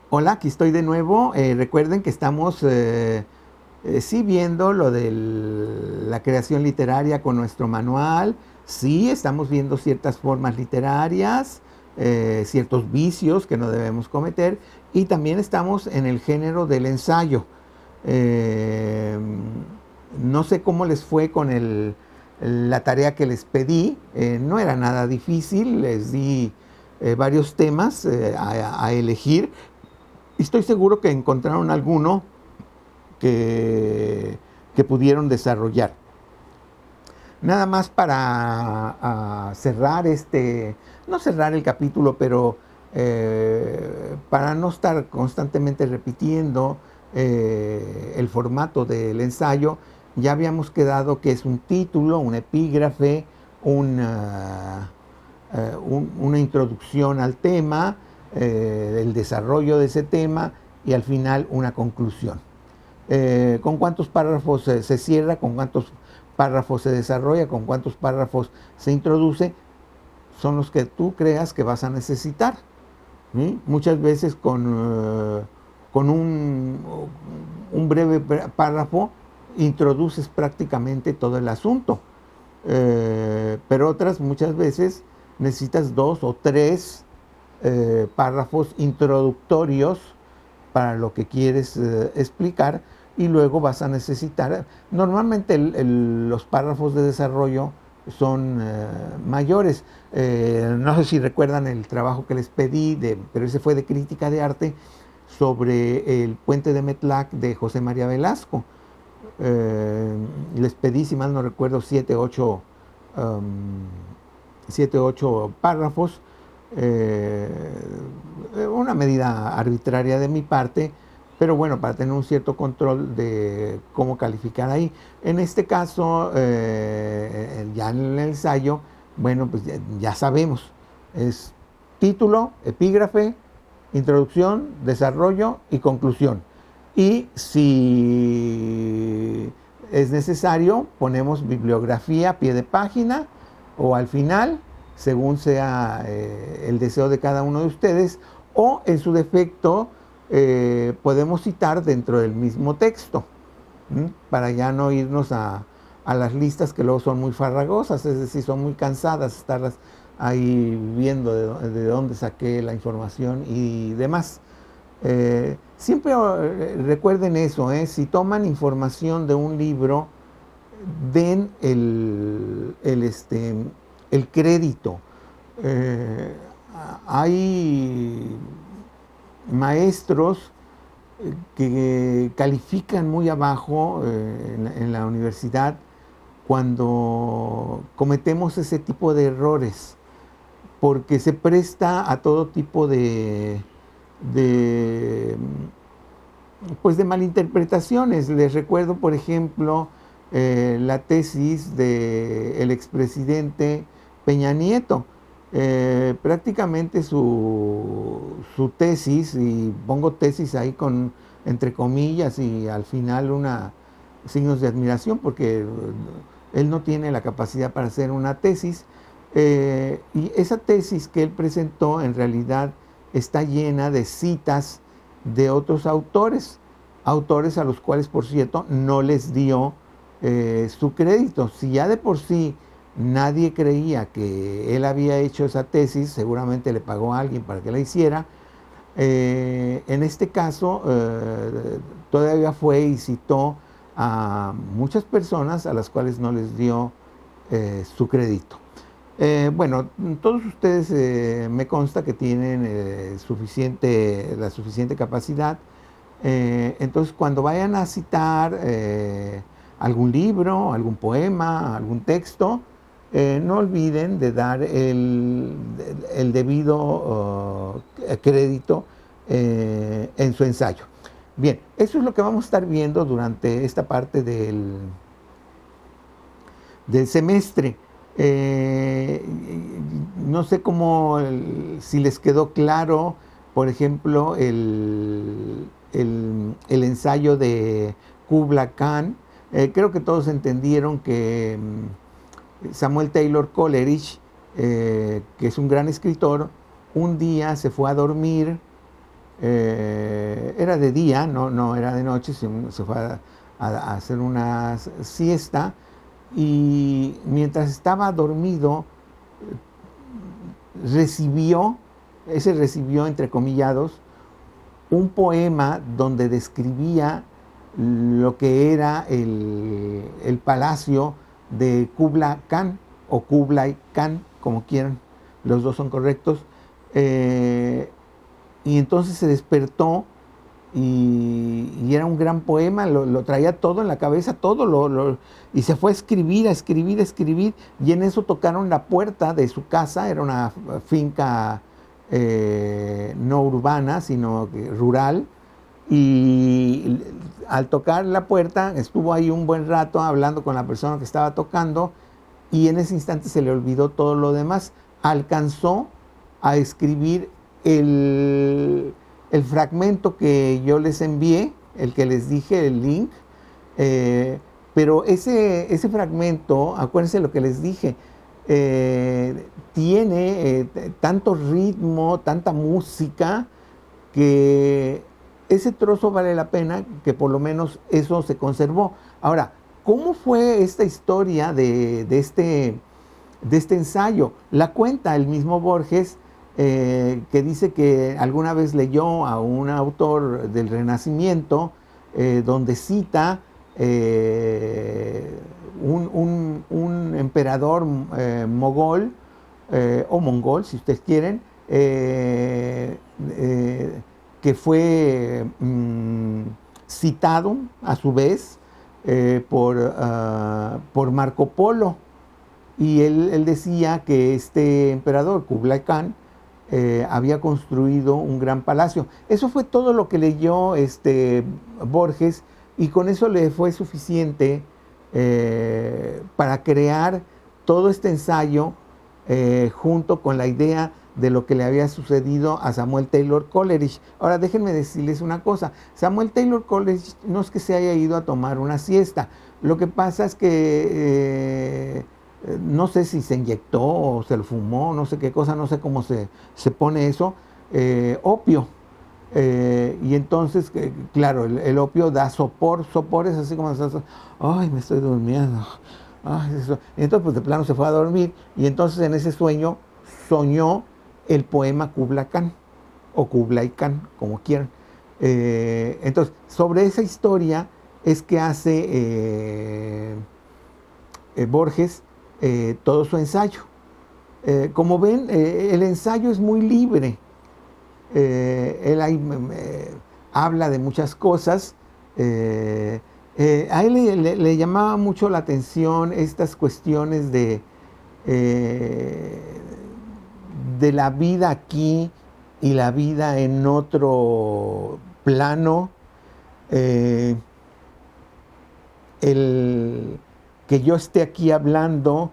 Hola, aquí estoy de nuevo. Recuerden que estamos sí viendo lo de la creación literaria con nuestro manual. Sí, estamos viendo ciertas formas literarias, ciertos vicios que no debemos cometer. Y también estamos en el género del ensayo. Eh, no sé cómo les fue con la tarea que les pedí. No era nada difícil. Les di varios temas a elegir. Estoy seguro que encontraron alguno que pudieron desarrollar. Nada más para cerrar no cerrar el capítulo, pero para no estar constantemente repitiendo el formato del ensayo, ya habíamos quedado que es un título, un epígrafe, una introducción al tema, el desarrollo de ese tema y al final una conclusión. ¿Con cuántos párrafos se cierra? ¿Con cuántos párrafos se desarrolla? ¿Con cuántos párrafos se introduce? Son los que tú creas que vas a necesitar. ¿Sí? Muchas veces con un breve párrafo introduces prácticamente todo el asunto. Pero otras muchas veces necesitas 2 o 3 párrafos introductorios para lo que quieres explicar, y luego vas a necesitar, normalmente los párrafos de desarrollo son mayores. No sé si recuerdan el trabajo que les pedí, pero ese fue de crítica de arte, sobre el puente de Metlac de José María Velasco. Les pedí, si mal no recuerdo, 7 o 8 párrafos, eh, una medida arbitraria de mi parte, pero bueno, para tener un cierto control de cómo calificar ahí. En este caso, ya en el ensayo, bueno, pues ya sabemos, es título, epígrafe, introducción, desarrollo y conclusión. Y si es necesario, ponemos bibliografía a pie de página o al final, según sea el deseo de cada uno de ustedes, o en su defecto podemos citar dentro del mismo texto, para ya no irnos a las listas que luego son muy farragosas, es decir, son muy cansadas estarlas ahí viendo de dónde saqué la información y demás. Siempre recuerden eso, si toman información de un libro, den el crédito. Eh, Hay maestros que califican muy abajo en la universidad cuando cometemos ese tipo de errores, porque se presta a todo tipo de, pues de malinterpretaciones. Les recuerdo, por ejemplo, la tesis del expresidente Peña Nieto. Prácticamente su tesis, y pongo tesis ahí entre comillas y al final signos de admiración, porque él no tiene la capacidad para hacer una tesis, y esa tesis que él presentó en realidad está llena de citas de otros autores a los cuales, por cierto, no les dio su crédito. Si ya de por sí nadie creía que él había hecho esa tesis, seguramente le pagó a alguien para que la hiciera. En este caso, todavía fue y citó a muchas personas a las cuales no les dio su crédito. Bueno, todos ustedes me consta que tienen la suficiente capacidad. Entonces, cuando vayan a citar algún libro, algún poema, algún texto, no olviden de dar el debido crédito en su ensayo. Bien, eso es lo que vamos a estar viendo durante esta parte del semestre. No sé si les quedó claro, por ejemplo, el ensayo de Kubla Khan. Creo que todos entendieron que Samuel Taylor Coleridge, que es un gran escritor, un día se fue a dormir era de día, no era de noche, se fue a hacer una siesta, y mientras estaba dormido recibió entrecomillados, un poema donde describía lo que era el palacio de Kublai Khan, o Kublai Khan, como quieran, los dos son correctos. Y entonces se despertó y era un gran poema, lo traía todo en la cabeza, todo y se fue a escribir, y en eso tocaron la puerta de su casa. Era una finca no urbana, sino rural, y al tocar la puerta estuvo ahí un buen rato hablando con la persona que estaba tocando, y en ese instante se le olvidó todo lo demás. Alcanzó a escribir el fragmento que yo les envié, el que les dije, el link, pero ese fragmento, acuérdense lo que les dije, tiene tanto ritmo, tanta música, que ese trozo vale la pena que por lo menos eso se conservó. Ahora, ¿cómo fue esta historia de este ensayo? La cuenta el mismo Borges, que dice que alguna vez leyó a un autor del Renacimiento, donde cita un emperador mogol, o mongol, si ustedes quieren, que fue citado a su vez por Marco Polo. Y él decía que este emperador, Kublai Khan, había construido un gran palacio. Eso fue todo lo que leyó Borges, y con eso le fue suficiente para crear todo este ensayo, junto con la idea de lo que le había sucedido a Samuel Taylor Coleridge. Ahora déjenme decirles una cosa: Samuel Taylor Coleridge no es que se haya ido a tomar una siesta. Lo que pasa es que no sé si se inyectó o se lo fumó, no sé qué cosa, no sé cómo se pone eso, opio. Y entonces, claro, el opio da sopores así como, ay, me estoy durmiendo. Ay, eso. Y entonces, pues de plano se fue a dormir, y entonces en ese sueño soñó el poema Kublai Khan, o Kublai Khan, como quieran. Entonces, sobre esa historia es que hace Borges todo su ensayo. Como ven, el ensayo es muy libre. Él ahí habla de muchas cosas. A él le llamaba mucho la atención estas cuestiones de la vida aquí y la vida en otro plano. El que yo esté aquí hablando,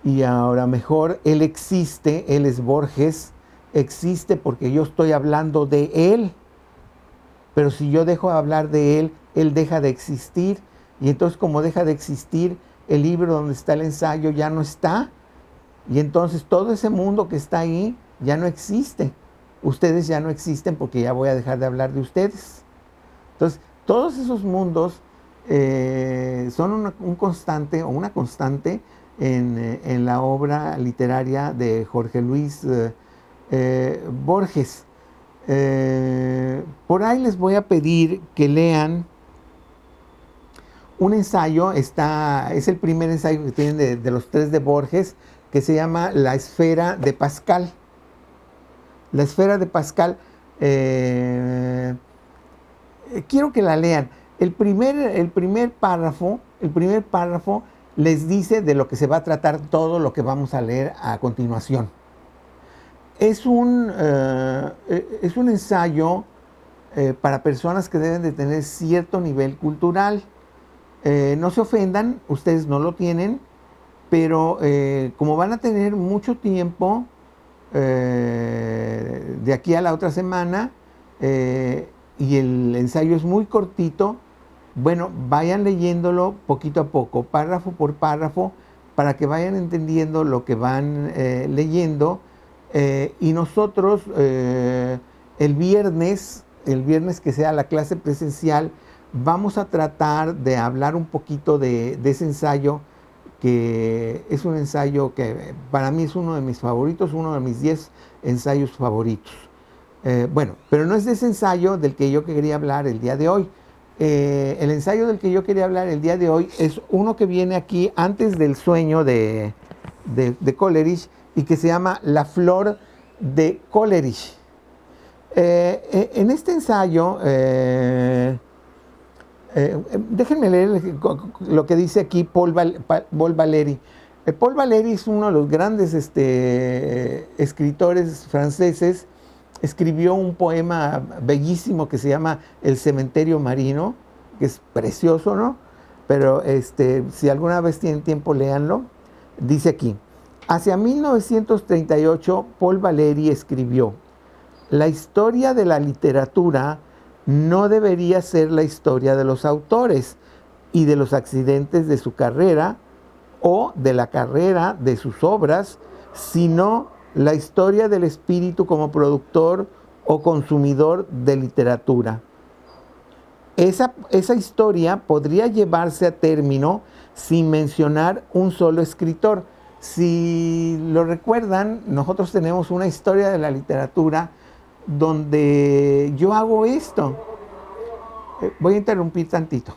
y ahora mejor, él existe, él es Borges, existe porque yo estoy hablando de él, pero si yo dejo de hablar de él, él deja de existir, y entonces como deja de existir, el libro donde está el ensayo ya no está, y entonces todo ese mundo que está ahí ya no existe. Ustedes ya no existen porque ya voy a dejar de hablar de ustedes. Entonces, todos esos mundos son un constante, o una constante en la obra literaria de Jorge Luis Borges. Por ahí les voy a pedir que lean un ensayo. Es el primer ensayo que tienen de los tres de Borges, que se llama La esfera de Pascal. La esfera de Pascal, quiero que la lean. El primer párrafo les dice de lo que se va a tratar todo lo que vamos a leer a continuación. Es un ensayo para personas que deben de tener cierto nivel cultural. No se ofendan, ustedes no lo tienen, pero como van a tener mucho tiempo de aquí a la otra semana, y el ensayo es muy cortito, bueno, vayan leyéndolo poquito a poco, párrafo por párrafo, para que vayan entendiendo lo que van leyendo, y nosotros el viernes que sea la clase presencial, vamos a tratar de hablar un poquito de ese ensayo, que es un ensayo que para mí es uno de mis favoritos, uno de mis 10 ensayos favoritos. Bueno, pero no es de ese ensayo del que yo quería hablar el día de hoy. El ensayo del que yo quería hablar el día de hoy es uno que viene aquí antes del sueño de Coleridge y que se llama La flor de Coleridge. En este ensayo, déjenme leer lo que dice aquí Paul Valéry. Paul Valéry es uno de los grandes escritores franceses. Escribió un poema bellísimo que se llama El cementerio marino, que es precioso, ¿no? Pero si alguna vez tienen tiempo, léanlo. Dice aquí: hacia 1938, Paul Valéry escribió: la historia de la literatura no debería ser la historia de los autores y de los accidentes de su carrera o de la carrera de sus obras, sino la historia del espíritu como productor o consumidor de literatura. Esa historia podría llevarse a término sin mencionar un solo escritor. Si lo recuerdan, nosotros tenemos una historia de la literatura donde yo hago esto. Voy a interrumpir tantito.